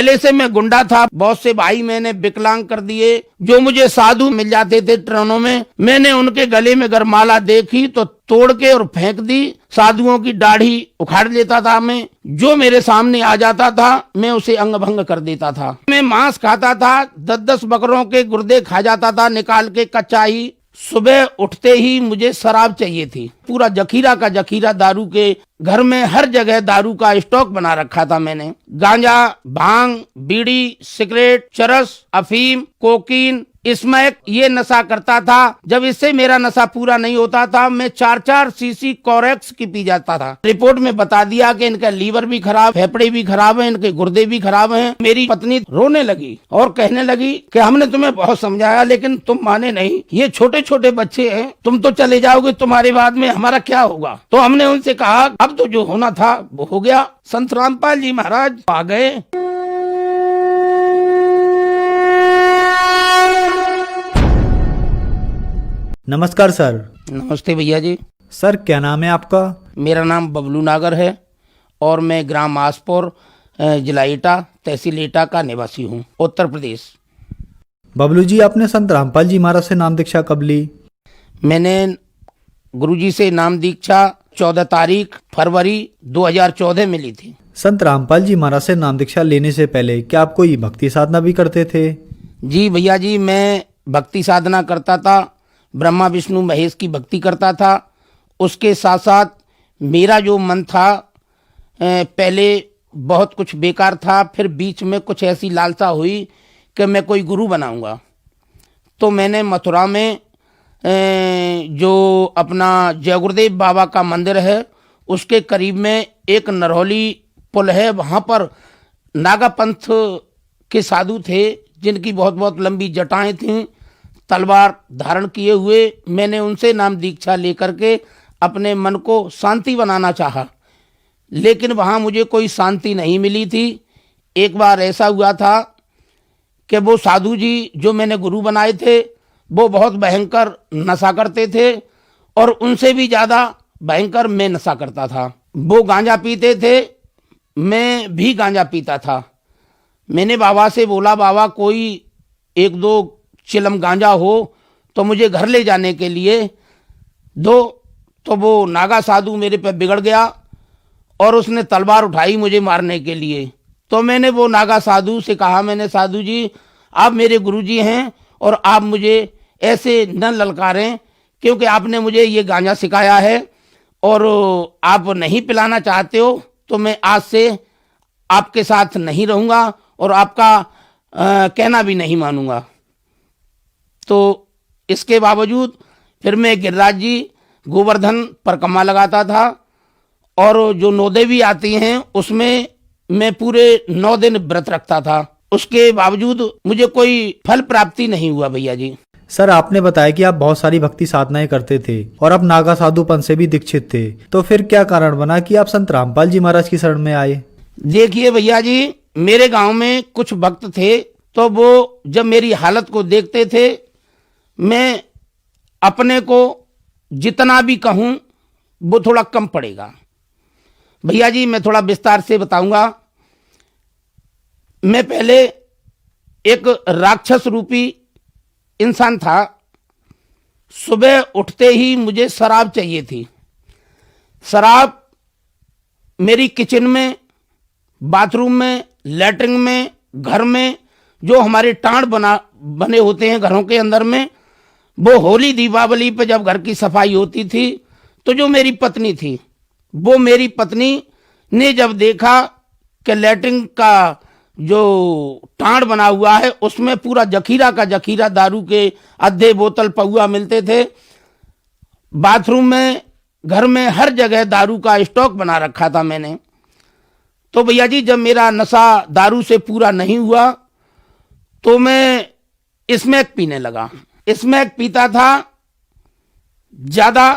पहले से मैं गुंडा था, बहुत से भाई मैंने विकलांग कर दिए। जो मुझे साधु मिल जाते थे ट्रेनों में, मैंने उनके गले में गरमाला देखी तो तोड़ के और फेंक दी। साधुओं की दाढ़ी उखाड़ लेता था मैं, जो मेरे सामने आ जाता था मैं उसे अंग भंग कर देता था। मैं मांस खाता था, 10-10 बकरों के गुर्दे खा जाता था निकाल के कच्चा ही। सुबह उठते ही मुझे शराब चाहिए थी। पूरा जखीरा का जखीरा दारू के, घर में हर जगह दारू का स्टॉक बना रखा था मैंने। गांजा, भांग, बीड़ी, सिगरेट, चरस, अफीम, कोकीन, स्मैक, ये नशा करता था। जब इससे मेरा नशा पूरा नहीं होता था, मैं 4-4 सीसी कोरेक्स की पी जाता था। रिपोर्ट में बता दिया कि इनका लीवर भी खराब, फेफड़े भी खराब हैं, इनके गुर्दे भी खराब हैं। मेरी पत्नी रोने लगी और कहने लगी कि हमने तुम्हें बहुत समझाया लेकिन तुम माने नहीं। ये छोटे छोटे बच्चे हैं, तुम तो चले जाओगे, तुम्हारे बाद में हमारा क्या होगा। तो हमने उनसे कहा अब तो जो होना था वो हो गया। संत रामपाल जी महाराज आ गए। नमस्कार सर। नमस्ते भैया जी। सर क्या नाम है आपका? मेरा नाम बबलू नागर है और मैं ग्राम आसपुर, जिला एटा, तहसील एटा का निवासी हूँ, उत्तर प्रदेश। बबलू जी, आपने संत रामपाल जी महाराज से नाम दीक्षा कब ली? मैंने गुरुजी से नाम दीक्षा 14 तारीख फरवरी 2014 में ली थी। संत रामपाल जी महाराज से नाम दीक्षा लेने से पहले क्या आप कोई भक्ति साधना भी करते थे? जी भैया जी, मैं भक्ति साधना करता था, ब्रह्मा विष्णु महेश की भक्ति करता था। उसके साथ साथ मेरा जो मन था, पहले बहुत कुछ बेकार था, फिर बीच में कुछ ऐसी लालसा हुई कि मैं कोई गुरु बनाऊंगा। तो मैंने मथुरा में जो अपना जय गुरुदेव बाबा का मंदिर है उसके करीब में एक नरहौली पुल है, वहाँ पर नागा पंथ के साधु थे जिनकी बहुत बहुत लंबी जटाएं थीं, तलवार धारण किए हुए। मैंने उनसे नाम दीक्षा लेकर के अपने मन को शांति बनाना चाहा, लेकिन वहाँ मुझे कोई शांति नहीं मिली थी। एक बार ऐसा हुआ था कि वो साधु जी जो मैंने गुरु बनाए थे वो बहुत भयंकर नशा करते थे और उनसे भी ज़्यादा भयंकर मैं नशा करता था। वो गांजा पीते थे, मैं भी गांजा पीता था। मैंने बाबा से बोला, बाबा कोई 1-2 चिलम गांजा हो तो मुझे घर ले जाने के लिए दो। तो वो नागा साधु मेरे पे बिगड़ गया और उसने तलवार उठाई मुझे मारने के लिए। तो मैंने वो नागा साधु से कहा, मैंने साधु जी आप मेरे गुरुजी हैं और आप मुझे ऐसे न ललकारें, क्योंकि आपने मुझे ये गांजा सिखाया है और आप नहीं पिलाना चाहते हो तो मैं आज से आपके साथ नहीं रहूँगा और आपका कहना भी नहीं मानूंगा। तो इसके बावजूद फिर मैं गिरिराज जी गोवर्धन परिक्रमा लगाता था और जो 9 देवी आती हैं उसमें मैं पूरे 9 दिन व्रत रखता था। उसके बावजूद मुझे कोई फल प्राप्ति नहीं हुआ भैया जी। सर आपने बताया कि आप बहुत सारी भक्ति साधनाएं करते थे और आप नागा साधुपन से भी दीक्षित थे, तो फिर क्या कारण बना कि आप संत रामपाल जी महाराज की शरण में आए? देखिए भैया जी, मेरे गांव में कुछ भक्त थे, तो वो जब मेरी हालत को देखते थे, मैं अपने को जितना भी कहूं वो थोड़ा कम पड़ेगा। भैया जी मैं थोड़ा विस्तार से बताऊंगा। मैं पहले एक राक्षस रूपी इंसान था। सुबह उठते ही मुझे शराब चाहिए थी। शराब मेरी किचन में, बाथरूम में, लैट्रिन में, घर में जो हमारे टांड बने होते हैं घरों के अंदर में, वो होली दीपावली पे जब घर की सफाई होती थी तो जो मेरी पत्नी थी, वो मेरी पत्नी ने जब देखा कि लैट्रिन का जो टांड बना हुआ है उसमें पूरा जखीरा का जखीरा दारू के आधे बोतल पौआ मिलते थे, बाथरूम में, घर में हर जगह दारू का स्टॉक बना रखा था मैंने। तो भैया जी जब मेरा नशा दारू से पूरा नहीं हुआ तो मैं स्मैक पीने लगा। स्मैक पीता था ज़्यादा,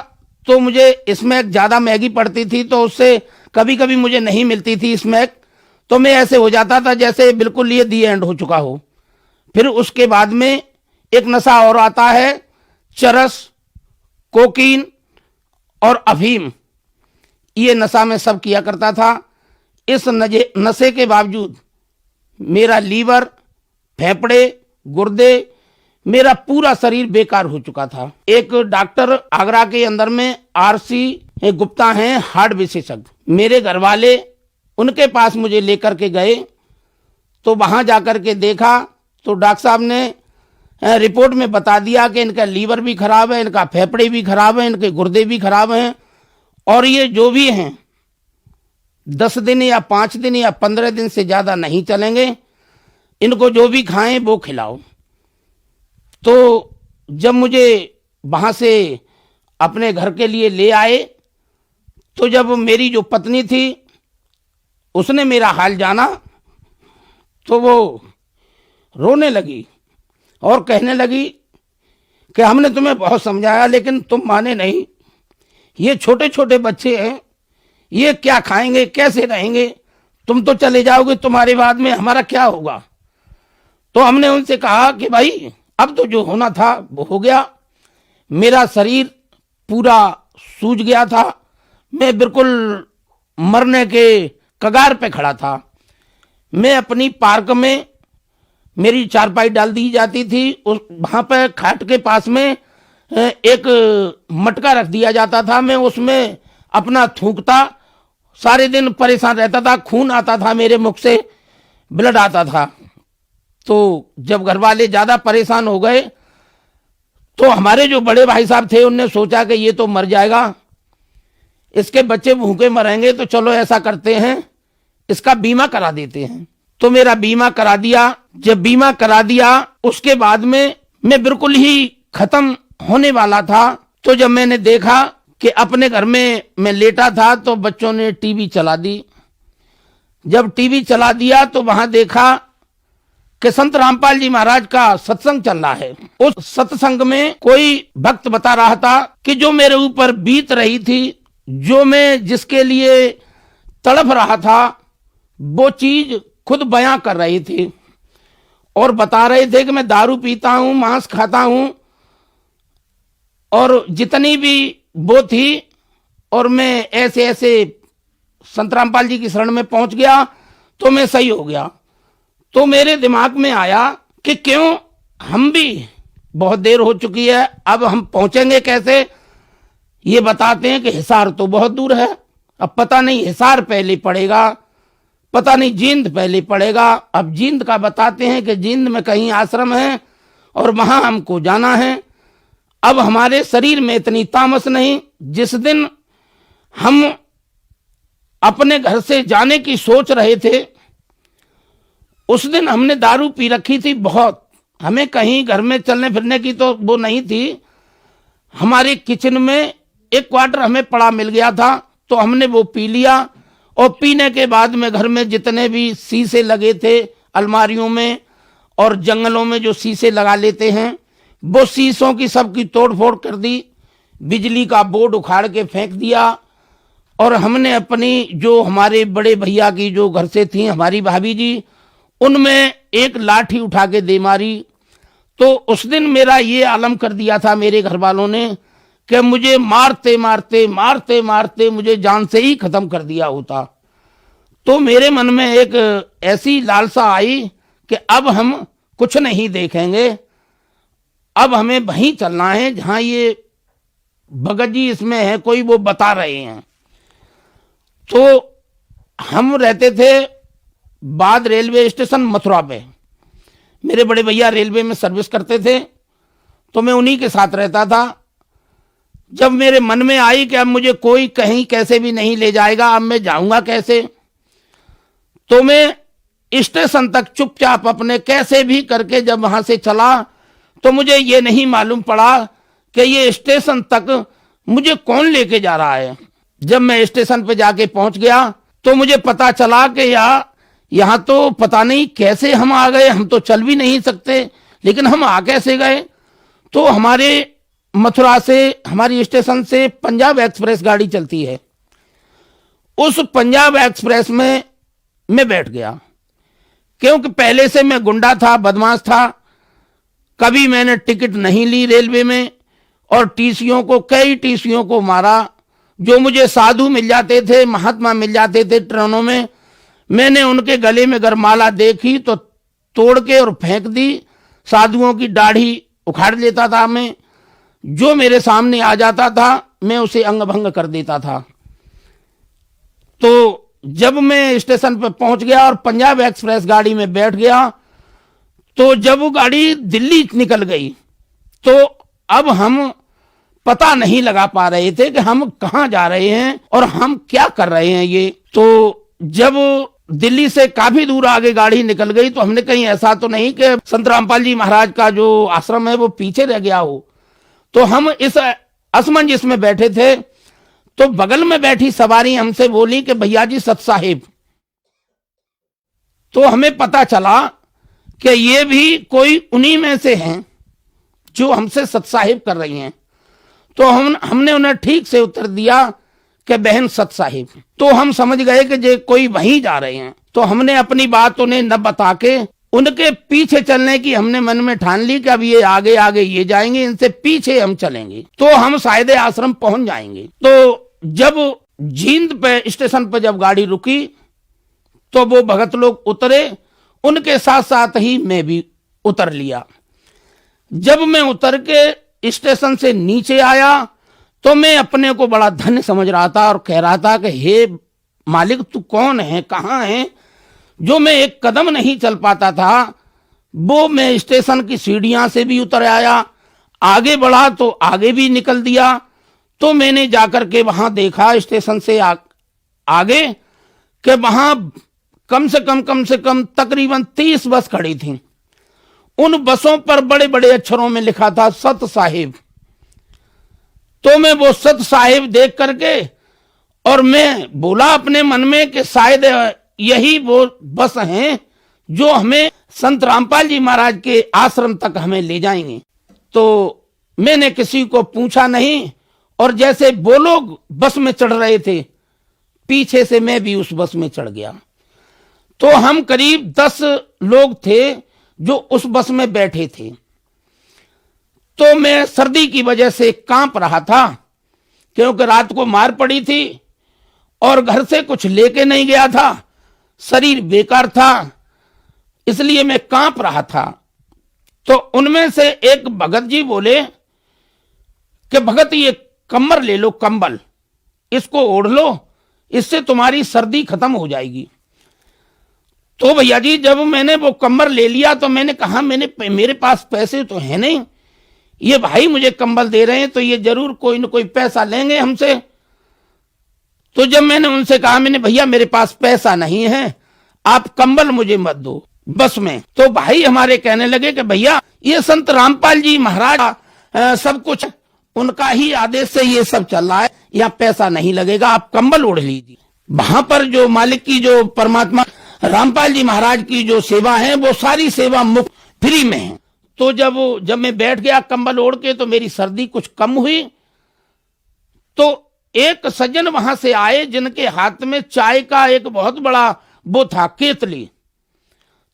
तो मुझे स्मैक ज़्यादा महंगी पड़ती थी तो उससे कभी कभी मुझे नहीं मिलती थी स्मैक, तो मैं ऐसे हो जाता था जैसे बिल्कुल ये दी एंड हो चुका हो। फिर उसके बाद में एक नशा और आता है, चरस, कोकीन और अफीम। ये नशा मैं सब किया करता था। इस नशे के बावजूद मेरा लीवर, फेफड़े, गुर्दे, मेरा पूरा शरीर बेकार हो चुका था। एक डॉक्टर आगरा के अंदर में आरसी गुप्ता हैं, हार्ट विशेषज्ञ, मेरे घर वाले उनके पास मुझे लेकर के गए। तो वहां जाकर के देखा तो डॉक्टर साहब ने रिपोर्ट में बता दिया कि इनका लीवर भी खराब है, इनका फेफड़े भी खराब है, इनके गुर्दे भी खराब हैं, और ये जो भी हैं 10 दिन या 5 दिन या 15 दिन से ज्यादा नहीं चलेंगे, इनको जो भी खाएं वो खिलाओ। तो जब मुझे वहां से अपने घर के लिए ले आए, तो जब मेरी जो पत्नी थी उसने मेरा हाल जाना तो वो रोने लगी और कहने लगी कि हमने तुम्हें बहुत समझाया लेकिन तुम माने नहीं। ये छोटे छोटे बच्चे हैं, ये क्या खाएंगे, कैसे रहेंगे, तुम तो चले जाओगे, तुम्हारे बाद में हमारा क्या होगा। तो हमने उनसे कहा कि भाई अब तो जो होना था वो हो गया। मेरा शरीर पूरा सूज गया था, मैं बिल्कुल मरने के कगार पे खड़ा था। मैं अपनी पार्क में, मेरी चारपाई डाल दी जाती थी, उस वहां पर खाट के पास में एक मटका रख दिया जाता था, मैं उसमें अपना थूकता, सारे दिन परेशान रहता था, खून आता था मेरे मुख से, ब्लड आता था। तो जब घर वाले ज्यादा परेशान हो गए तो हमारे जो बड़े भाई साहब थे उनने सोचा कि ये तो मर जाएगा, इसके बच्चे भूखे मरेंगे, तो चलो ऐसा करते हैं इसका बीमा करा देते हैं। तो मेरा बीमा करा दिया। जब बीमा करा दिया उसके बाद में मैं बिल्कुल ही खत्म होने वाला था। तो जब मैंने देखा कि अपने घर में मैं लेटा था तो बच्चों ने टीवी चला दी। जब टीवी चला दिया तो वहां देखा कि संत रामपाल जी महाराज का सत्संग चल रहा है। उस सत्संग में कोई भक्त बता रहा था कि जो मेरे ऊपर बीत रही थी, जो मैं जिसके लिए तड़प रहा था, वो चीज खुद बयां कर रही थी और बता रहे थे कि मैं दारू पीता हूं, मांस खाता हूं, और जितनी भी वो थी, और मैं ऐसे ऐसे संत रामपाल जी की शरण में पहुंच गया तो मैं सही हो गया। तो मेरे दिमाग में आया कि क्यों, हम भी बहुत देर हो चुकी है, अब हम पहुंचेंगे कैसे। ये बताते हैं कि हिसार तो बहुत दूर है, अब पता नहीं हिसार पहले पड़ेगा, पता नहीं जींद पहले पड़ेगा। अब जींद का बताते हैं कि जींद में कहीं आश्रम है और वहां हमको जाना है। अब हमारे शरीर में इतनी तामस नहीं। जिस दिन हम अपने घर से जाने की सोच रहे थे उस दिन हमने दारू पी रखी थी बहुत। हमें कहीं घर में चलने फिरने की तो वो नहीं थी। हमारे किचन में एक क्वार्टर हमें पड़ा मिल गया था, तो हमने वो पी लिया। और पीने के बाद में घर में जितने भी शीशे लगे थे अलमारियों में और जंगलों में जो शीशे लगा लेते हैं, वो शीशों की सबकी तोड़ फोड़ कर दी। बिजली का बोर्ड उखाड़ के फेंक दिया। और हमने अपनी जो हमारे बड़े भैया की जो घर से थी हमारी भाभी जी, उनमें एक लाठी उठा के दे मारी। तो उस दिन मेरा ये आलम कर दिया था मेरे घर वालों ने कि मुझे मारते मारते मारते मारते मुझे जान से ही खत्म कर दिया होता। तो मेरे मन में एक ऐसी लालसा आई कि अब हम कुछ नहीं देखेंगे, अब हमें वहीं चलना है जहां ये भगत जी इसमें है कोई, वो बता रहे हैं। तो हम रहते थे बाद रेलवे स्टेशन मथुरा पे। मेरे बड़े भैया रेलवे में सर्विस करते थे, तो मैं उन्हीं के साथ रहता था। जब मेरे मन में आई कि अब मुझे कोई कहीं कैसे भी नहीं ले जाएगा, अब मैं जाऊंगा कैसे, तो मैं स्टेशन तक चुपचाप अपने कैसे भी करके जब वहां से चला, तो मुझे ये नहीं मालूम पड़ा कि ये स्टेशन तक मुझे कौन लेके जा रहा है। जब मैं स्टेशन पे जाके पहुंच गया तो मुझे पता चला कि यहाँ तो पता नहीं कैसे हम आ गए, हम तो चल भी नहीं सकते, लेकिन हम आ कैसे गए। तो हमारे मथुरा से, हमारी स्टेशन से पंजाब एक्सप्रेस गाड़ी चलती है। उस पंजाब एक्सप्रेस में मैं बैठ गया, क्योंकि पहले से मैं गुंडा था, बदमाश था। कभी मैंने टिकट नहीं ली रेलवे में, और टीसियों को, कई टीसियों को मारा। जो मुझे साधु मिल जाते थे, महात्मा मिल जाते थे ट्रेनों में, मैंने उनके गले में गरमाला देखी तो तोड़ के और फेंक दी। साधुओं की दाढ़ी उखाड़ लेता था मैं, जो मेरे सामने आ जाता था मैं उसे अंग भंग कर देता था। तो जब मैं स्टेशन पर पहुंच गया और पंजाब एक्सप्रेस गाड़ी में बैठ गया, तो जब वो गाड़ी दिल्ली निकल गई तो अब हम पता नहीं लगा पा रहे थे कि हम कहाँ जा रहे हैं और हम क्या कर रहे हैं ये। तो जब दिल्ली से काफी दूर आगे गाड़ी निकल गई तो हमने कहीं ऐसा तो नहीं कि संत रामपाल जी महाराज का जो आश्रम है वो पीछे रह गया हो। तो हम इस असमंजस में बैठे थे, तो बगल में बैठी सवारी हमसे बोली कि भैया जी सत साहिब। तो हमें पता चला कि ये भी कोई उन्हीं में से हैं जो हमसे सत साहिब कर रही हैं। तो हमने उन्हें ठीक से उत्तर दिया कि बहन सत साहिब। तो हम समझ गए कि जे कोई वहीं जा रहे हैं। तो हमने अपनी बात उन्हें न बता के उनके पीछे चलने की हमने मन में ठान ली कि अब ये आगे आगे ये जाएंगे, इनसे पीछे हम चलेंगे तो हम शायद आश्रम पहुंच जाएंगे। तो जब जींद पे स्टेशन पर जब गाड़ी रुकी तो वो भगत लोग उतरे, उनके साथ साथ ही मैं भी उतर लिया। जब मैं उतर के स्टेशन से नीचे आया तो मैं अपने को बड़ा धन्य समझ रहा था और कह रहा था कि हे मालिक तू कौन है, कहाँ है। जो मैं एक कदम नहीं चल पाता था वो मैं स्टेशन की सीढ़ियां से भी उतर आया, आगे बढ़ा तो आगे भी निकल दिया। तो मैंने जाकर के वहां देखा स्टेशन से आगे कि वहां कम से कम तकरीबन 30 बस खड़ी थी। उन बसों पर बड़े बड़े अक्षरों में लिखा था सत साहिब। तो मैं वो सत साहिब देख करके और मैं बोला अपने मन में कि शायद यही वो बस हैं जो हमें संत रामपाल जी महाराज के आश्रम तक हमें ले जाएंगे। तो मैंने किसी को पूछा नहीं और जैसे वो लोग बस में चढ़ रहे थे पीछे से मैं भी उस बस में चढ़ गया। तो हम करीब 10 लोग थे जो उस बस में बैठे थे। तो मैं सर्दी की वजह से कांप रहा था क्योंकि रात को मार पड़ी थी और घर से कुछ लेके नहीं गया था, शरीर बेकार था, इसलिए मैं कांप रहा था। तो उनमें से एक भगत जी बोले कि भगत ये कम्बल ले लो, कंबल इसको ओढ़ लो, इससे तुम्हारी सर्दी खत्म हो जाएगी। तो भैया जी जब मैंने वो कंबल ले लिया तो मैंने कहा मेरे पास पैसे तो है नहीं, ये भाई मुझे कंबल दे रहे हैं तो ये जरूर कोई न कोई पैसा लेंगे हमसे। तो जब मैंने उनसे कहा मैंने भैया मेरे पास पैसा नहीं है, आप कंबल मुझे मत दो बस में। तो भाई हमारे कहने लगे कि भैया ये संत रामपाल जी महाराज सब कुछ उनका ही आदेश से ये सब चल रहा है, यहाँ पैसा नहीं लगेगा, आप कंबल ओढ़ लीजिए। वहां पर जो मालिक की जो परमात्मा रामपाल जी महाराज की जो सेवा है वो सारी सेवा मुफ्त फ्री में है। तो जब मैं बैठ गया कंबल ओढ़ के तो मेरी सर्दी कुछ कम हुई। तो एक सज्जन वहां से आए जिनके हाथ में चाय का एक बहुत बड़ा वो था केतली।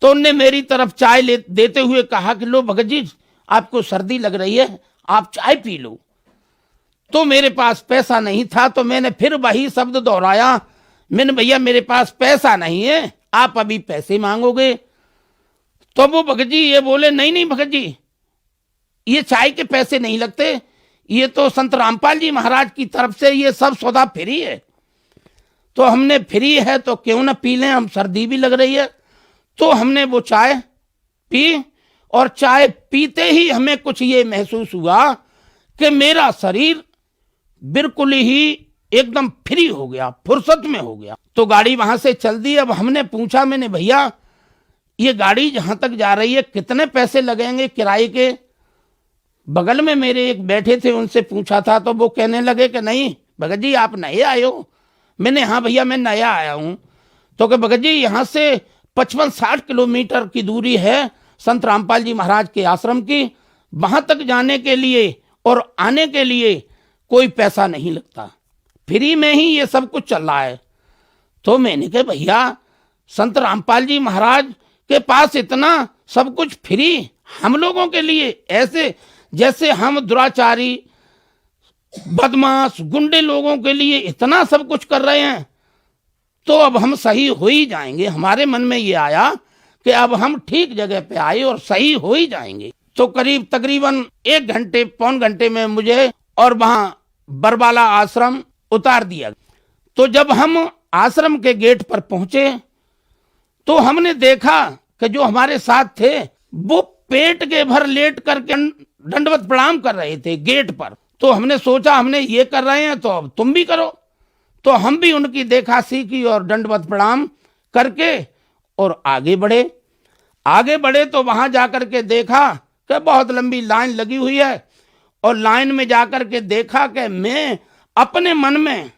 तो उनने मेरी तरफ चाय देते हुए कहा कि लो भगत जी आपको सर्दी लग रही है, आप चाय पी लो। तो मेरे पास पैसा नहीं था तो मैंने फिर वही शब्द दोहराया, मैंने भैया मेरे पास पैसा नहीं है, आप अभी पैसे मांगोगे। तो वो भगत जी ये बोले नहीं भगत जी ये चाय के पैसे नहीं लगते, ये तो संत रामपाल जी महाराज की तरफ से ये सब सौदा फ्री है। तो हमने फ्री है तो क्यों ना पी लें, हम सर्दी भी लग रही है। तो हमने वो चाय पी और चाय पीते ही हमें कुछ ये महसूस हुआ कि मेरा शरीर बिल्कुल ही एकदम फ्री हो गया, फुर्सत में हो गया। तो गाड़ी वहां से चल दी। अब हमने पूछा मैंने भैया ये गाड़ी जहां तक जा रही है कितने पैसे लगेंगे किराए के। बगल में मेरे एक बैठे थे उनसे पूछा था तो वो कहने लगे कि नहीं भगत जी आप नए आए हो। मैंने हाँ भैया मैं नया आया हूं। तो कि भगत जी यहाँ से 55-60 किलोमीटर की दूरी है संत रामपाल जी महाराज के आश्रम की, वहां तक जाने के लिए और आने के लिए कोई पैसा नहीं लगता, फ्री में ही ये सब कुछ चल रहा है। तो मैंने कहा भैया संत रामपाल जी महाराज के पास इतना सब कुछ फ्री, हम लोगों के लिए ऐसे जैसे हम दुराचारी बदमाश गुंडे लोगों के लिए इतना सब कुछ कर रहे हैं। तो अब हम सही हो ही जाएंगे। हमारे मन में ये आया कि अब हम ठीक जगह पे आए और सही हो ही जाएंगे। तो करीब तकरीबन 1 घंटे पौन घंटे में मुझे और वहां बरबाला आश्रम उतार दिया। तो जब हम आश्रम के गेट पर पहुंचे तो हमने देखा कि जो हमारे साथ थे वो पेट के भर लेट करके दंडवत प्रणाम कर रहे थे गेट पर। तो हमने सोचा हमने ये कर रहे हैं तो अब तुम भी करो। तो हम भी उनकी देखा सीखी और दंडवत प्रणाम करके और आगे बढ़े तो वहां जाकर के देखा कि बहुत लंबी लाइन लगी हुई है। और लाइन में जाकर के देखा कि मैं अपने मन में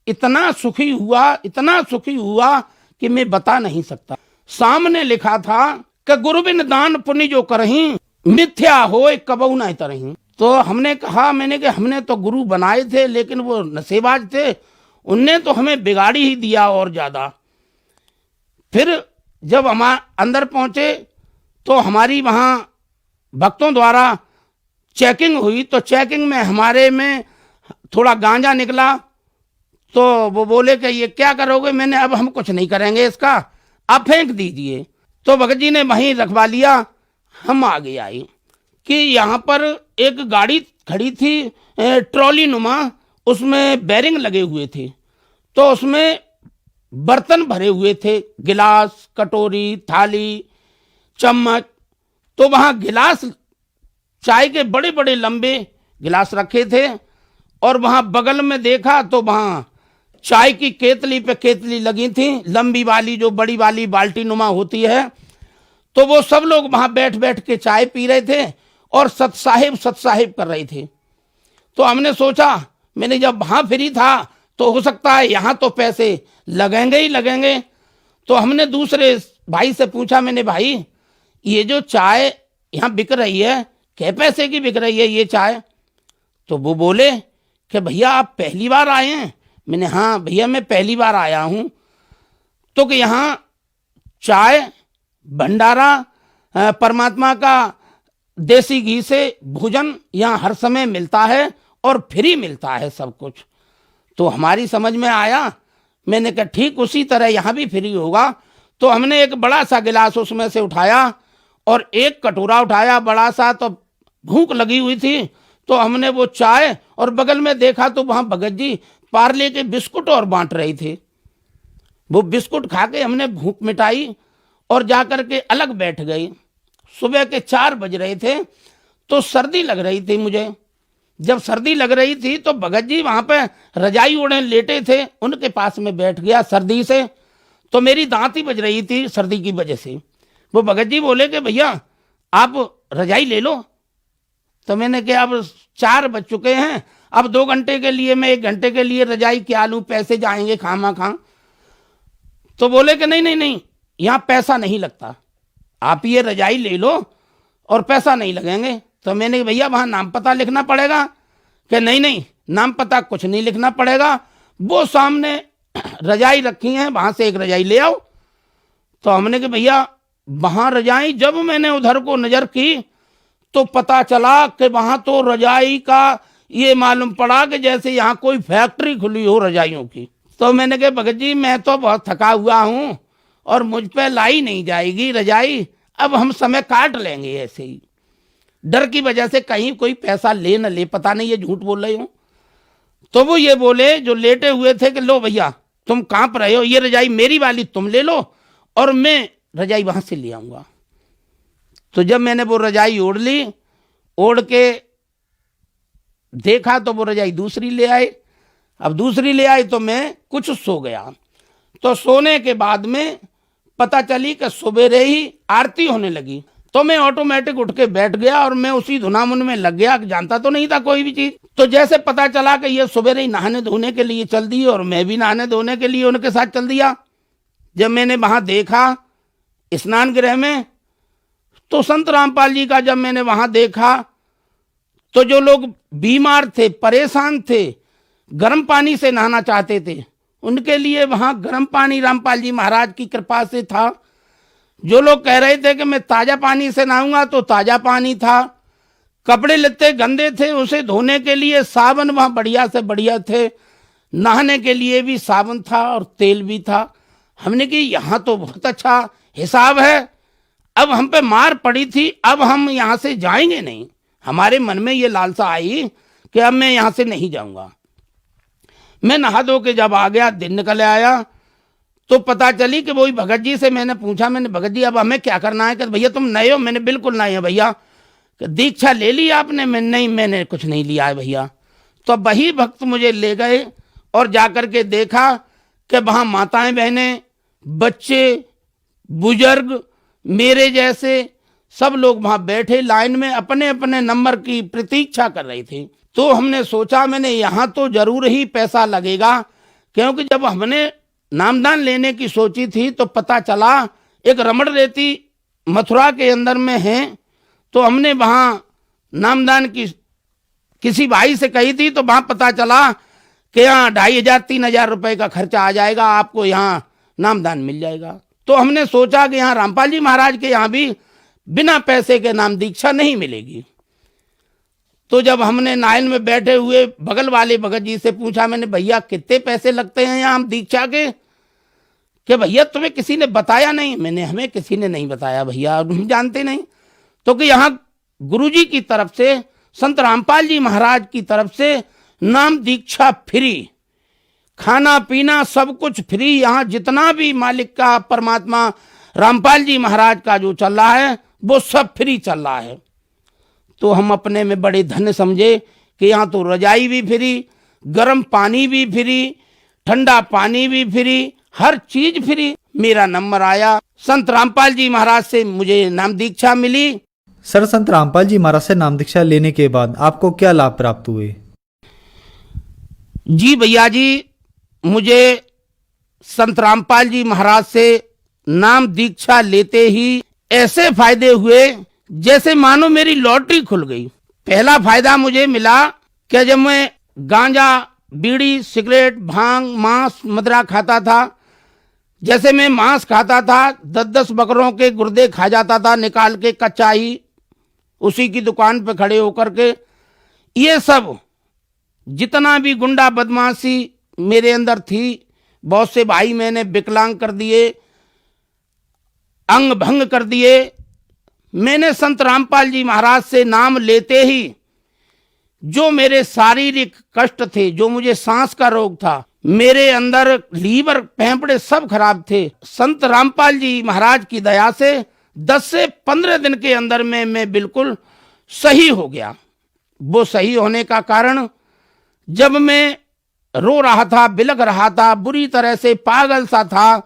इतना सुखी हुआ कि मैं बता नहीं सकता। सामने लिखा था कि गुरु बिन दान पुण्य जो करही मिथ्या होए कबहु नहीं तरही। तो मैंने कि हमने तो गुरु बनाए थे लेकिन वो नशेबाज थे, उनने तो हमें बिगाड़ी ही दिया और ज्यादा। फिर जब हम अंदर पहुंचे तो हमारी वहां भक्तों द्वारा चेकिंग हुई। तो चेकिंग में हमारे में थोड़ा गांजा निकला। तो वो बोले कि ये क्या करोगे? मैंने अब हम कुछ नहीं करेंगे, इसका आप फेंक दीजिए। तो भगत जी ने वहीं रखवा लिया। हम आगे आए कि यहाँ पर एक गाड़ी खड़ी थी ट्रॉली नुमा, उसमें बैरिंग लगे हुए थे। तो उसमें बर्तन भरे हुए थे, गिलास, कटोरी, थाली, चम्मच। तो वहां गिलास, चाय के बड़े बड़े लंबे गिलास रखे थे। और वहां बगल में देखा तो वहां चाय की केतली पे केतली लगी थी, लंबी वाली जो बड़ी वाली बाल्टी नुमा होती है। तो वो सब लोग वहां बैठ बैठ के चाय पी रहे थे और सतसाहिब कर रहे थे। तो हमने सोचा, मैंने जब वहां फ्री था तो हो सकता है यहाँ तो पैसे लगेंगे ही लगेंगे। तो हमने दूसरे भाई से पूछा, मैंने भाई ये जो चाय यहाँ बिक रही है क्या पैसे की बिक रही है ये चाय? तो वो बोले कि भैया आप पहली बार आए हैं? मैंने हाँ भैया मैं पहली बार आया हूं। तो कि यहाँ चाय भंडारा परमात्मा का देसी घी से भोजन यहाँ हर समय मिलता है और फ्री मिलता है सब कुछ। तो हमारी समझ में आया। मैंने कहा ठीक उसी तरह यहाँ भी फ्री होगा। तो हमने एक बड़ा सा गिलास उसमें से उठाया और एक कटोरा उठाया बड़ा सा। तो भूख लगी हुई थी तो हमने वो चाय और बगल में देखा तो वहां भगत जी पार्ले के बिस्कुट और बांट रहे थे। वो बिस्कुट खा के हमने भूख मिटाई और जाकर के अलग बैठ गए। सुबह के 4 बज रहे थे तो सर्दी लग रही थी मुझे। जब सर्दी लग रही थी तो भगत जी वहां पे रजाई ओढ़े लेटे थे, उनके पास में बैठ गया सर्दी से। तो मेरी दांत ही बज रही थी सर्दी की वजह से। वो भगत जी बोले कि भैया आप रजाई ले लो। तो मैंने कहा अब 4 बज चुके हैं, अब 2 घंटे के लिए मैं 1 घंटे के लिए रजाई क्या लूं, पैसे जाएंगे खामा खा। तो बोले कि नहीं यहाँ पैसा नहीं लगता, आप ये रजाई ले लो और पैसा नहीं लगेंगे। तो मैंने भैया वहां नाम पता लिखना पड़ेगा? कि नहीं नाम पता कुछ नहीं लिखना पड़ेगा, वो सामने रजाई रखी है वहां से एक रजाई ले आओ। तो हमने कहा भैया वहां रजाई, जब मैंने उधर को नजर की तो पता चला कि वहां तो रजाई का ये मालूम पड़ा कि जैसे यहाँ कोई फैक्ट्री खुली हो रजाइयों की। तो मैंने कहा भगत जी मैं तो बहुत थका हुआ हूं और मुझ पे लाई नहीं जाएगी रजाई, अब हम समय काट लेंगे ऐसे ही। डर की वजह से कहीं कोई पैसा ले न ले, पता नहीं ये झूठ बोल रहे हो। तो वो ये बोले जो लेटे हुए थे कि लो भैया तुम कांप रहे हो, ये रजाई मेरी वाली तुम ले लो और मैं रजाई वहां से ले आऊंगा। तो जब मैंने वो रजाई ओढ़ ली, ओढ़ के देखा तो वो रजाई दूसरी ले आए। अब दूसरी ले आई तो मैं कुछ सो गया। तो सोने के बाद में पता चली कि सवेरे ही आरती होने लगी। तो मैं ऑटोमेटिक उठ के बैठ गया और मैं उसी धुनामुन में लग गया, जानता तो नहीं था कोई भी चीज। तो जैसे पता चला कि ये सवेरे ही नहाने धोने के लिए चल दी और मैं भी नहाने धोने के लिए उनके साथ चल दिया। जब मैंने वहां देखा स्नान गृह में तो संत रामपाल जी का जब मैंने वहां देखा तो जो लोग बीमार थे, परेशान थे, गर्म पानी से नहाना चाहते थे, उनके लिए वहां गर्म पानी रामपाल जी महाराज की कृपा से था। जो लोग कह रहे थे कि मैं ताजा पानी से नहाऊंगा तो ताजा पानी था। कपड़े लत्ते गंदे थे उसे धोने के लिए साबुन वहां बढ़िया से बढ़िया थे। नहाने के लिए भी साबुन था और तेल भी था। हमने कि यहाँ तो बहुत अच्छा हिसाब है। अब हम पे मार पड़ी थी, अब हम यहाँ से जाएंगे नहीं। हमारे मन में ये लालसा आई कि अब मैं यहाँ से नहीं जाऊंगा। मैं नहा धो के जब आ गया, दिन निकल आया, तो पता चली कि वही भगत जी से मैंने पूछा, मैंने भगत जी अब हमें क्या करना है? कि भैया तुम नए हो। मैंने बिल्कुल नहीं है भैया। दीक्षा ले ली आपने? मैं नहीं, मैंने कुछ नहीं लिया है भैया। तो वही भक्त मुझे ले गए और जाकर के देखा कि वहाँ माताएं बहनें, बच्चे, बुजुर्ग, मेरे जैसे सब लोग वहाँ बैठे लाइन में अपने अपने नंबर की प्रतीक्षा कर रहे थे। तो हमने सोचा, मैंने यहाँ तो जरूर ही पैसा लगेगा, क्योंकि जब हमने नामदान लेने की सोची थी तो पता चला एक रमण रेती मथुरा के अंदर में है। तो हमने वहाँ नामदान की किसी भाई से कही थी, तो वहाँ पता चला कि यहाँ 2500-3000 रुपए का खर्चा आ जाएगा, आपको यहाँ नामदान मिल जाएगा। तो हमने सोचा कि यहाँ रामपाल जी महाराज के यहाँ भी बिना पैसे के नाम दीक्षा नहीं मिलेगी। तो जब हमने नाइन में बैठे हुए बगल वाले भगत जी से पूछा, मैंने भैया कितने पैसे लगते हैं यहाँ दीक्षा के? कि भैया तुम्हें किसी ने बताया नहीं? मैंने हमें किसी ने नहीं बताया भैया, हम जानते नहीं। तो कि यहाँ गुरुजी की तरफ से, संत रामपाल जी महाराज की तरफ से नाम दीक्षा फ्री, खाना पीना सब कुछ फ्री। यहाँ जितना भी मालिक का, परमात्मा रामपाल जी महाराज का जो चल रहा है वो सब फ्री चल रहा है। तो हम अपने में बड़े धन्य समझे कि यहाँ तो रजाई भी फ्री, गर्म पानी भी फ्री, ठंडा पानी भी फ्री, हर चीज फ्री। मेरा नंबर आया, संत रामपाल जी महाराज से मुझे नाम दीक्षा मिली। सर, संत रामपाल जी महाराज से नाम दीक्षा लेने के बाद आपको क्या लाभ प्राप्त हुए? जी भैया जी, मुझे संत रामपाल जी महाराज से नाम दीक्षा लेते ही ऐसे फायदे हुए जैसे मानो मेरी लॉटरी खुल गई। पहला फायदा मुझे मिला कि जब मैं गांजा, बीड़ी, सिगरेट, भांग, मांस, मदिरा खाता था, जैसे मैं मांस खाता था 10-10 बकरों के गुर्दे खा जाता था निकाल के कच्चा ही, उसी की दुकान पे खड़े होकर के। ये सब जितना भी गुंडा बदमाशी मेरे अंदर थी, बहुत से भाई मैंने विकलांग कर दिए, अंग भंग कर दिए। मैंने संत रामपाल जी महाराज से नाम लेते ही जो मेरे शारीरिक कष्ट थे, जो मुझे सांस का रोग था, मेरे अंदर लीवर, फेफड़े सब खराब थे, संत रामपाल जी महाराज की दया से 10 से 15 दिन के अंदर में मैं बिल्कुल सही हो गया। वो सही होने का कारण, जब मैं रो रहा था, बिलख रहा था, बुरी तरह से पागल सा था,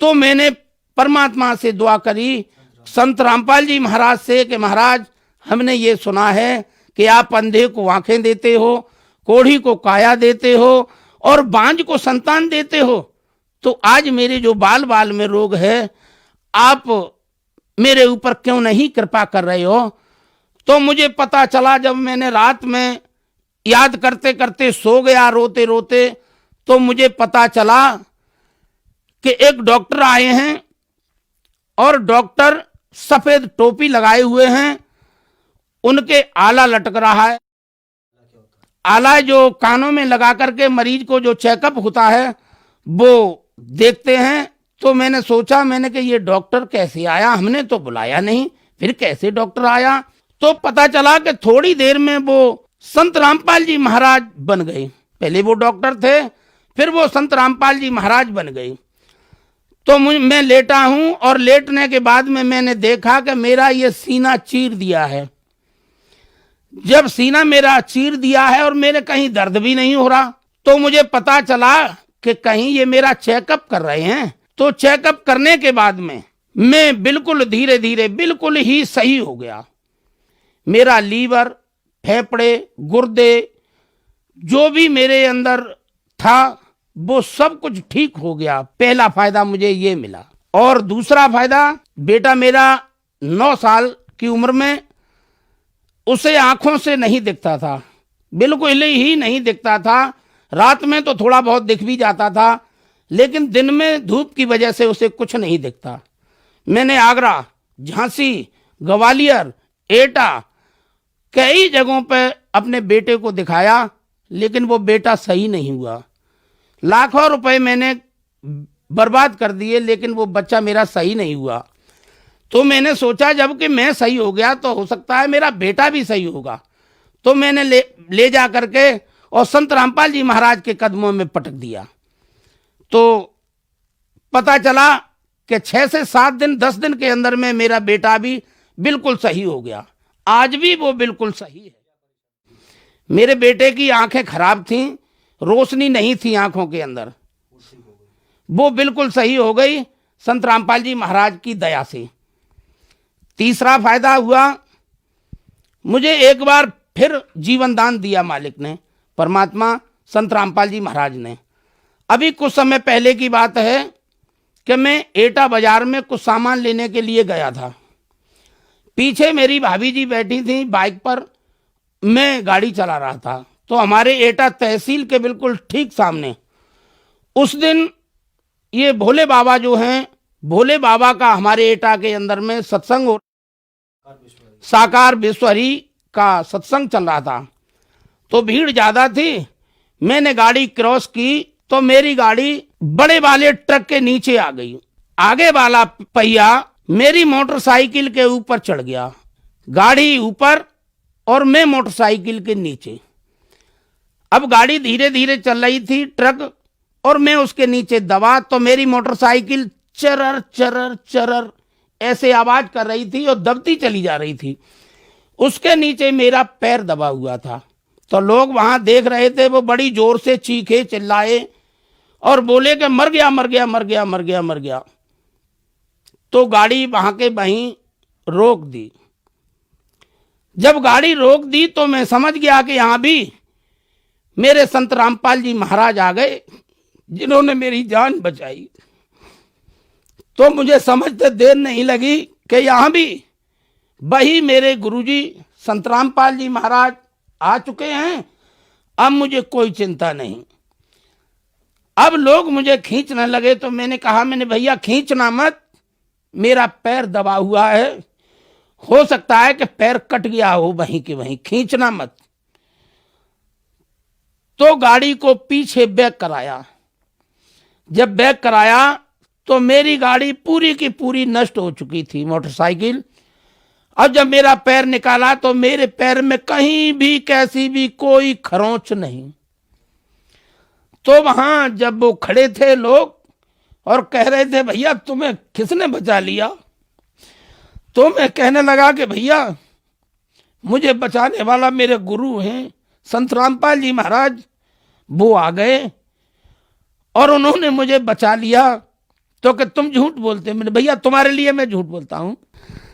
तो मैंने परमात्मा से दुआ करी, संत रामपाल जी महाराज से, कि महाराज हमने ये सुना है कि आप अंधे को आंखें देते हो, कोढ़ी को काया देते हो और बांझ को संतान देते हो। तो आज मेरे जो बाल बाल में रोग है, आप मेरे ऊपर क्यों नहीं कृपा कर रहे हो? तो मुझे पता चला, जब मैंने रात में याद करते करते सो गया रोते रोते, तो मुझे पता चला कि एक डॉक्टर आए हैं और डॉक्टर सफेद टोपी लगाए हुए हैं, उनके आला लटक रहा है। आला जो कानों में लगा करके मरीज को जो चेकअप होता है वो देखते हैं। तो मैंने सोचा, मैंने कि ये डॉक्टर कैसे आया, हमने तो बुलाया नहीं, फिर कैसे डॉक्टर आया? तो पता चला कि थोड़ी देर में वो संत रामपाल जी महाराज बन गए। पहले वो डॉक्टर थे, फिर वो संत रामपाल जी महाराज बन गए। तो मैं लेटा हूं और लेटने के बाद में मैंने देखा कि मेरा ये सीना चीर दिया है। जब सीना मेरा चीर दिया है और मेरे कहीं दर्द भी नहीं हो रहा, तो मुझे पता चला कि कहीं ये मेरा चेकअप कर रहे हैं। तो चेकअप करने के बाद में मैं बिल्कुल धीरे धीरे बिल्कुल ही सही हो गया। मेरा लीवर, फेफड़े, गुर्दे, जो भी मेरे अंदर था वो सब कुछ ठीक हो गया। पहला फायदा मुझे ये मिला। और दूसरा फायदा, बेटा मेरा 9 साल की उम्र में, उसे आंखों से नहीं दिखता था, बिल्कुल ही नहीं दिखता था। रात में तो थोड़ा बहुत दिख भी जाता था, लेकिन दिन में धूप की वजह से उसे कुछ नहीं दिखता। मैंने आगरा, झांसी, ग्वालियर, एटा कई जगहों पर अपने बेटे को दिखाया, लेकिन वो बेटा सही नहीं हुआ। लाखों रुपए मैंने बर्बाद कर दिए, लेकिन वो बच्चा मेरा सही नहीं हुआ। तो मैंने सोचा जब कि मैं सही हो गया तो हो सकता है मेरा बेटा भी सही होगा। तो मैंने ले जा करके और संत रामपाल जी महाराज के कदमों में पटक दिया। तो पता चला कि 6 से 7 दिन 10 दिन के अंदर में मेरा बेटा भी बिल्कुल सही हो गया। आज भी वो बिल्कुल सही है। मेरे बेटे की आंखें खराब थीं, रोशनी नहीं थी आंखों के अंदर, वो बिल्कुल सही हो गई संत रामपाल जी महाराज की दया से। तीसरा फायदा हुआ, मुझे एक बार फिर जीवन दान दिया मालिक ने, परमात्मा संत रामपाल जी महाराज ने। अभी कुछ समय पहले की बात है कि मैं एटा बाजार में कुछ सामान लेने के लिए गया था। पीछे मेरी भाभी जी बैठी थी बाइक पर, मैं गाड़ी चला रहा था। तो हमारे एटा तहसील के बिल्कुल ठीक सामने उस दिन ये भोले बाबा जो हैं, भोले बाबा का हमारे एटा के अंदर में सत्संग हो, साकार विश्वहरि का सत्संग चल रहा था। तो भीड़ ज्यादा थी। मैंने गाड़ी क्रॉस की तो मेरी गाड़ी बड़े वाले ट्रक के नीचे आ गई। आगे वाला पहिया मेरी मोटरसाइकिल के ऊपर चढ़ गया, गाड़ी ऊपर और मैं मोटरसाइकिल के नीचे। अब गाड़ी धीरे धीरे चल रही थी, ट्रक, और मैं उसके नीचे दबा। तो मेरी मोटरसाइकिल चरर चरर चरर ऐसे आवाज कर रही थी और दबती चली जा रही थी। उसके नीचे मेरा पैर दबा हुआ था। तो लोग वहां देख रहे थे, वो बड़ी जोर से चीखे चिल्लाए और बोले कि मर गया मर गया मर गया मर गया मर गया। तो गाड़ी वहां के वहीं रोक दी। जब गाड़ी रोक दी तो मैं समझ गया कि यहां भी मेरे संत रामपाल जी महाराज आ गए, जिन्होंने मेरी जान बचाई। तो मुझे समझते देर नहीं लगी कि यहां भी वही मेरे गुरुजी संत रामपाल जी महाराज आ चुके हैं। अब मुझे कोई चिंता नहीं। अब लोग मुझे खींचने लगे तो मैंने कहा, मैंने भैया खींचना मत, मेरा पैर दबा हुआ है, हो सकता है कि पैर कट गया हो वहीं के वहीं, खींचना मत। तो गाड़ी को पीछे बैक कराया। जब बैक कराया तो मेरी गाड़ी पूरी की पूरी नष्ट हो चुकी थी, मोटरसाइकिल। अब जब मेरा पैर निकाला तो मेरे पैर में कहीं भी कैसी भी कोई खरोंच नहीं। तो वहां जब वो खड़े थे लोग और कह रहे थे, भैया तुम्हें किसने बचा लिया? तो मैं कहने लगा कि भैया मुझे बचाने वाला मेरे गुरु हैं संत रामपाल जी महाराज, वो आ गए और उन्होंने मुझे बचा लिया। तो कि तुम झूठ बोलते? मैंने, भैया तुम्हारे लिए मैं झूठ बोलता हूं।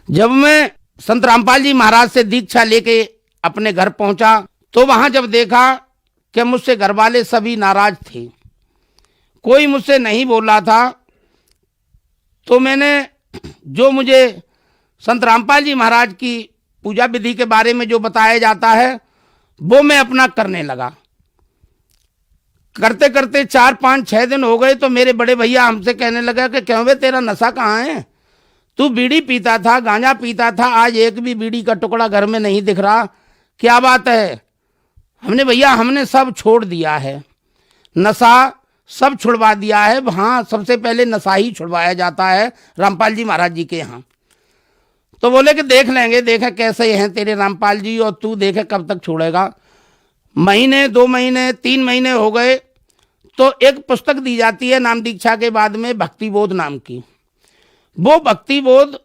जब मैं संत रामपाल जी महाराज से दीक्षा लेके अपने घर पहुंचा तो वहां जब देखा कि मुझसे घर वाले सभी नाराज थे, कोई मुझसे नहीं बोल रहा था, तो मैंने जो मुझे संत रामपाल जी महाराज की पूजा विधि के बारे में जो बताया जाता है वो मैं अपना करने लगा। करते करते 4, 5, 6 दिन हो गए तो मेरे बड़े भैया हमसे कहने लगा कि क्यों बे तेरा नशा कहाँ है? तू बीड़ी पीता था, गांजा पीता था, आज एक भी बीड़ी का टुकड़ा घर में नहीं दिख रहा, क्या बात है? हमने, भैया हमने सब छोड़ दिया है, नशा सब छुड़वा दिया है। हाँ, सबसे पहले नशा ही छुड़वाया जाता है रामपाल जी महाराज जी के यहाँ। तो बोले कि देख लेंगे, देखे कैसे हैं तेरे रामपाल जी, और तू देखे कब तक छोड़ेगा। महीने, 2 महीने, 3 महीने हो गए तो एक पुस्तक दी जाती है नाम दीक्षा के बाद में, भक्ति बोध नाम की। वो भक्ति बोध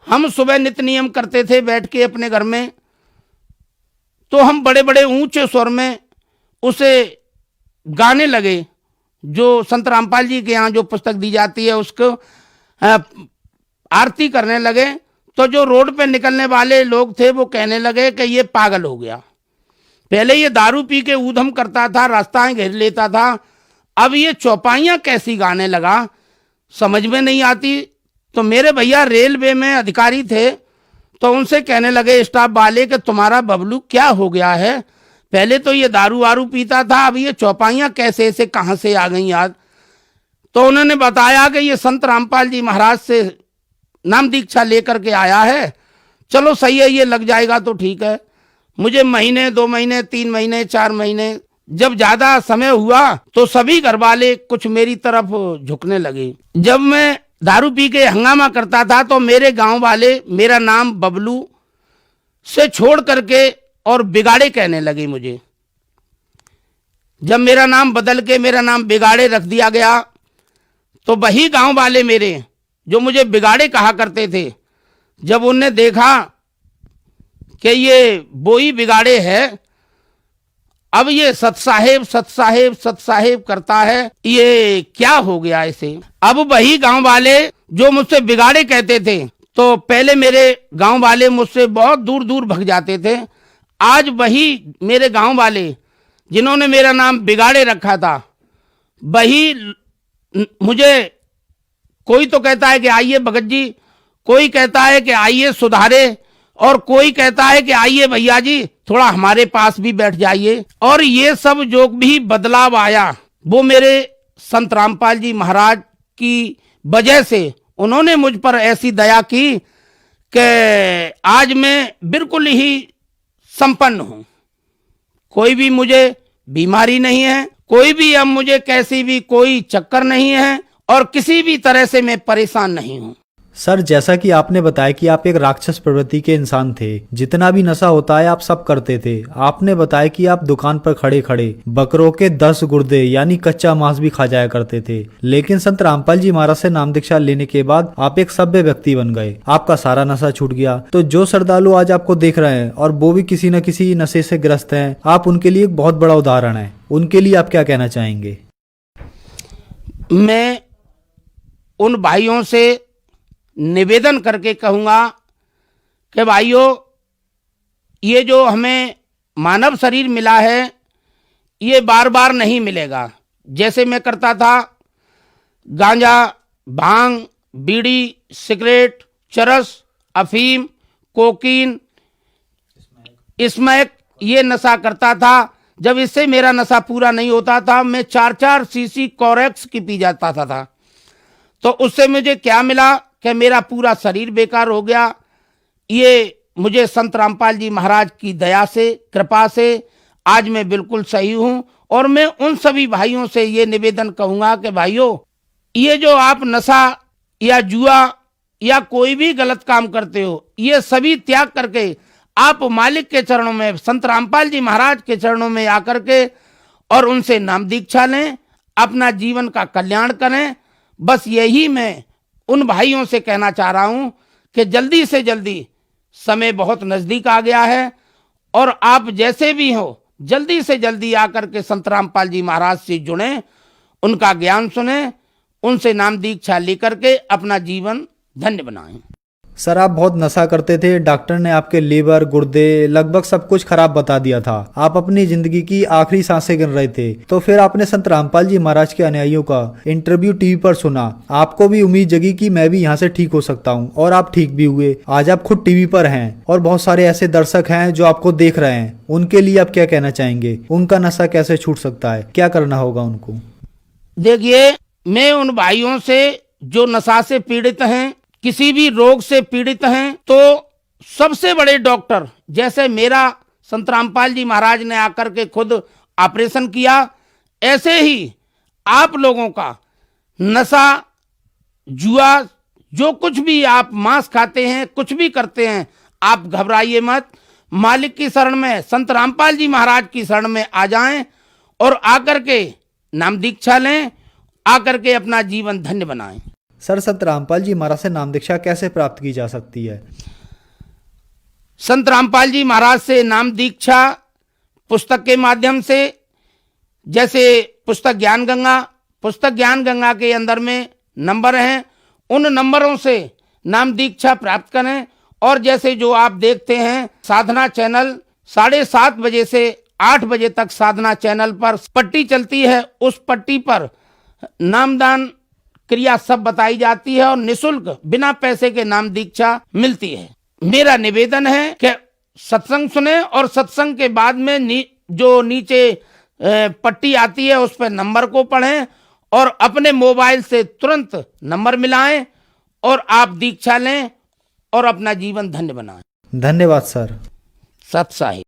हम सुबह नित्य नियम करते थे बैठ के अपने घर में। तो हम बड़े बड़े ऊंचे स्वर में उसे गाने लगे। जो संत रामपाल जी के यहाँ जो पुस्तक दी जाती है उसको आरती करने लगे। तो जो रोड पे निकलने वाले लोग थे वो कहने लगे कि ये पागल हो गया। पहले ये दारू पी के ऊधम करता था, रास्ताएं घेर लेता था, अब ये चौपाइयां कैसी गाने लगा, समझ में नहीं आती। तो मेरे भैया रेलवे में अधिकारी थे तो उनसे कहने लगे स्टाफ वाले कि तुम्हारा बबलू क्या हो गया है? पहले तो ये दारू वारू पीता था, अब ये चौपाइयां कैसे से कहां से आ गई याद? तो उन्होंने बताया कि ये संत रामपाल जी महाराज से नाम दीक्षा लेकर के आया है। चलो सही है, ये लग जाएगा तो ठीक है। मुझे महीने, 2 महीने, 3 महीने, 4 महीने जब ज्यादा समय हुआ तो सभी घर वाले कुछ मेरी तरफ झुकने लगे। जब मैं दारू पी के हंगामा करता था तो मेरे गांव वाले मेरा नाम बबलू से छोड़ करके और बिगाड़े कहने लगे मुझे। जब मेरा नाम बदल के मेरा नाम बिगाड़े रख दिया गया तो वही गांव वाले मेरे जो मुझे बिगाड़े कहा करते थे, जब उनने देखा कि ये बोई बिगाड़े है, अब ये सतसाहेब सतसाहेब सतसाहेब करता है, ये क्या हो गया इसे। अब वही गांव वाले जो मुझसे बिगाड़े कहते थे, तो पहले मेरे गांव वाले मुझसे बहुत दूर दूर भग जाते थे। आज वही मेरे गांव वाले जिन्होंने मेरा नाम बिगाड़े रखा था, वही मुझे कोई तो कहता है कि आइए भगत जी, कोई कहता है कि आइए सुधारे, और कोई कहता है कि आइए भैया जी थोड़ा हमारे पास भी बैठ जाइए। और ये सब जो भी बदलाव आया वो मेरे संत रामपाल जी महाराज की वजह से। उन्होंने मुझ पर ऐसी दया की कि आज मैं बिल्कुल ही संपन्न हूं। कोई भी मुझे बीमारी नहीं है, कोई भी अब मुझे कैसी भी कोई चक्कर नहीं है, और किसी भी तरह से मैं परेशान नहीं हूं। सर, जैसा कि आपने बताया कि आप एक राक्षस प्रवृत्ति के इंसान थे, जितना भी नशा होता है आप सब करते थे। आपने बताया कि आप दुकान पर खड़े खड़े बकरों के 10 गुर्दे यानी कच्चा मांस भी खा जाया करते थे। लेकिन संत रामपाल जी महाराज से नाम दीक्षा लेने के बाद आप एक सभ्य व्यक्ति बन गए, आपका सारा नशा छूट गया। तो जो श्रद्धालु आज आपको देख रहे हैं और वो भी किसी न किसी नशे से ग्रस्त हैं, आप उनके लिए एक बहुत बड़ा उदाहरण है। उनके लिए आप क्या कहना चाहेंगे? मैं उन भाइयों से निवेदन करके कहूंगा कि भाइयों, ये जो हमें मानव शरीर मिला है ये बार बार नहीं मिलेगा। जैसे मैं करता था गांजा, भांग, बीड़ी, सिगरेट, चरस, अफीम, कोकीन, स्मैक, ये नशा करता था। जब इससे मेरा नशा पूरा नहीं होता था, मैं 4-4 सीसी कोरेक्स की पी जाता था। तो उससे मुझे क्या मिला कि मेरा पूरा शरीर बेकार हो गया। ये मुझे संत रामपाल जी महाराज की दया से, कृपा से आज मैं बिल्कुल सही हूं। और मैं उन सभी भाइयों से ये निवेदन कहूंगा कि भाइयों, ये जो आप नशा या जुआ या कोई भी गलत काम करते हो, ये सभी त्याग करके आप मालिक के चरणों में, संत रामपाल जी महाराज के चरणों में आकर के और उनसे नाम दीक्षा लें, अपना जीवन का कल्याण करें। बस यही मैं उन भाइयों से कहना चाह रहा हूं कि जल्दी से जल्दी, समय बहुत नजदीक आ गया है, और आप जैसे भी हो जल्दी से जल्दी आकर के संत रामपाल जी महाराज से जुड़ें, उनका ज्ञान सुने, उनसे नाम दीक्षा लेकर के अपना जीवन धन्य बनाएं। सर, आप बहुत नशा करते थे, डॉक्टर ने आपके लीवर, गुर्दे, लगभग सब कुछ खराब बता दिया था। आप अपनी जिंदगी की आखिरी सांसें गिन रहे थे। तो फिर आपने संत रामपाल जी महाराज के अनुयायियों का इंटरव्यू टीवी पर सुना। आपको भी उम्मीद जगी कि मैं भी यहाँ से ठीक हो सकता हूँ, और आप ठीक भी हुए। आज आप खुद टीवी पर हैं और बहुत सारे ऐसे दर्शक हैं जो आपको देख रहे हैं। उनके लिए आप क्या कहना चाहेंगे? उनका नशा कैसे छूट सकता है? क्या करना होगा उनको? देखिए, मैं उन भाइयों से जो नशा से पीड़ित हैं, किसी भी रोग से पीड़ित हैं, तो सबसे बड़े डॉक्टर जैसे मेरा संत रामपाल जी महाराज ने आकर के खुद ऑपरेशन किया, ऐसे ही आप लोगों का नशा, जुआ, जो कुछ भी आप मांस खाते हैं, कुछ भी करते हैं, आप घबराइए मत। मालिक की शरण में, संत रामपाल जी महाराज की शरण में आ जाएं और आकर के नाम दीक्षा लें, आकर के अपना जीवन धन्य बनाएं। सर, संत रामपाल जी महाराज से नाम दीक्षा कैसे प्राप्त की जा सकती है? संत रामपाल जी महाराज से नाम दीक्षा पुस्तक के माध्यम से, जैसे पुस्तक ज्ञान गंगा के अंदर में नंबर हैं, उन नंबरों से नाम दीक्षा प्राप्त करें। और जैसे जो आप देखते हैं साधना चैनल, 7:30 बजे से 8 बजे तक साधना चैनल पर पट्टी चलती है, उस पट्टी पर नामदान क्रिया सब बताई जाती है और निःशुल्क बिना पैसे के नाम दीक्षा मिलती है। मेरा निवेदन है कि सत्संग सुने, और सत्संग के बाद में जो नीचे पट्टी आती है उस पर नंबर को पढ़ें और अपने मोबाइल से तुरंत नंबर मिलाएं और आप दीक्षा लें और अपना जीवन धन्य बनाएं। धन्यवाद सर। सत साहिब।